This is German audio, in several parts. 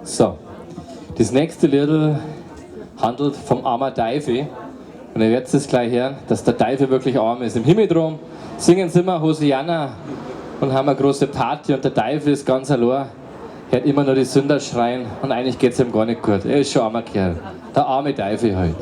So, das nächste Lied handelt vom armen Deife. Und ihr werdet es gleich hören, dass der Deife wirklich arm ist. Im Himmel drum singen sie immer Hosianna und haben eine große Party. Und der Deife ist ganz allein, hört immer nur die Sünder schreien und eigentlich geht es ihm gar nicht gut. Er ist schon ein armer Kerl. Der arme Deife halt.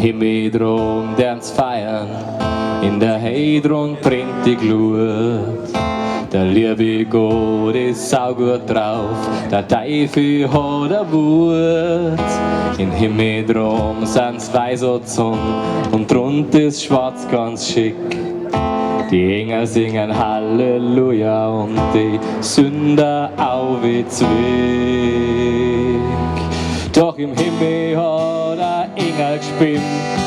Himmel drum, der's feiern, in der Heidrun brennt die Glut. Der liebe Gott ist saugut drauf, der Deife hat a Wut. In Himmel drum sind's weiß und Sonn und drunt ist schwarz ganz schick. Die Engel singen Halleluja und die Sünder auwe zwick. Doch im Himmel hat ein Engel gespinnt,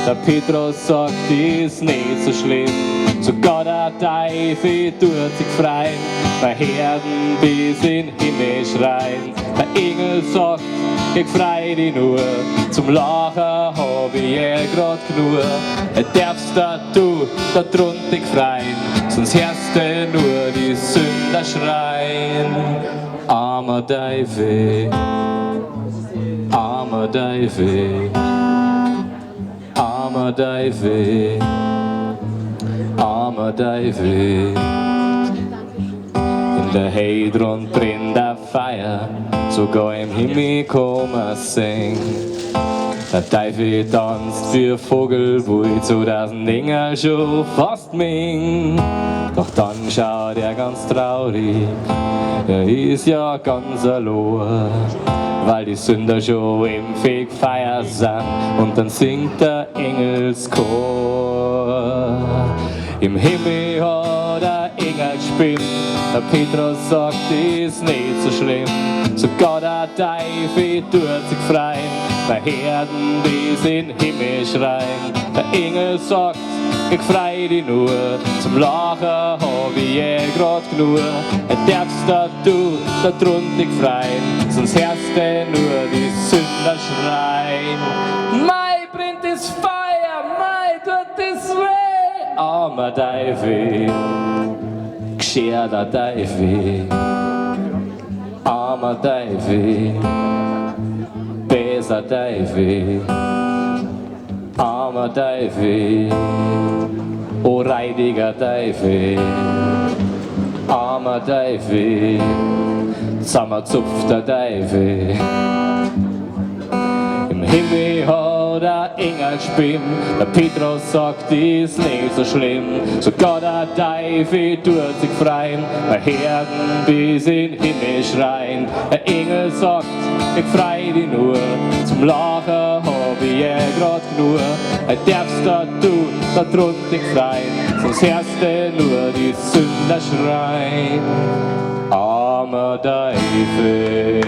der Petrus sagt, ist nicht so schlimm. Sogar der Deife tut sich freien, bei Herden bis in den Himmel schreien. Der Engel sagt, ich freu dich nur, zum Lachen hab ich grad genug. Darfst du da drunten dich freien, sonst hörst du nur die Sünder schreien. Armer Deife, armer Deife, armer Deife, armer Deife. In der Heidrun brennt der Feier, sogar im Himmel kann man singen. Der Deife tanzt für Vogelwut, so dass ein Engel schon fast mingt. Doch dann schaut er ganz traurig, er ist ja ganz allein, weil die Sünder schon im Fegfeier sind und dann singt der Engelschor. Im Himmel hat der Engel gespinnt, der Petrus sagt, ist nicht so schlimm. Sogar der Deife tut sich freien, bei Herden bis in den Himmel schreien. Der Engel sagt, ich freu dich nur, zum Lachen hab ich grad genug. Darfst du da drunten dich freien, sonst hörst du nur die Sünder schreien. Mei brennt das Feuer, mei tut das weh. Armer Deife, gescherter Deife, armer Deife, böser Deife, armer Deife, o reidiger Deife, armer Deife, zusammenzupfter Deife. Im Himmel hat der Engel gespinnt, der Petrus sagt, ist nicht so schlimm. Sogar der Deife tut sich freien, bei Herden bis in den Himmel schreien. Der Engel sagt, ich freu dich nur, zum Lachen hab ich grad genug. Darfst du da drunten dich freien, sonst hörst du nur die Sünder schreien. Armer Deife.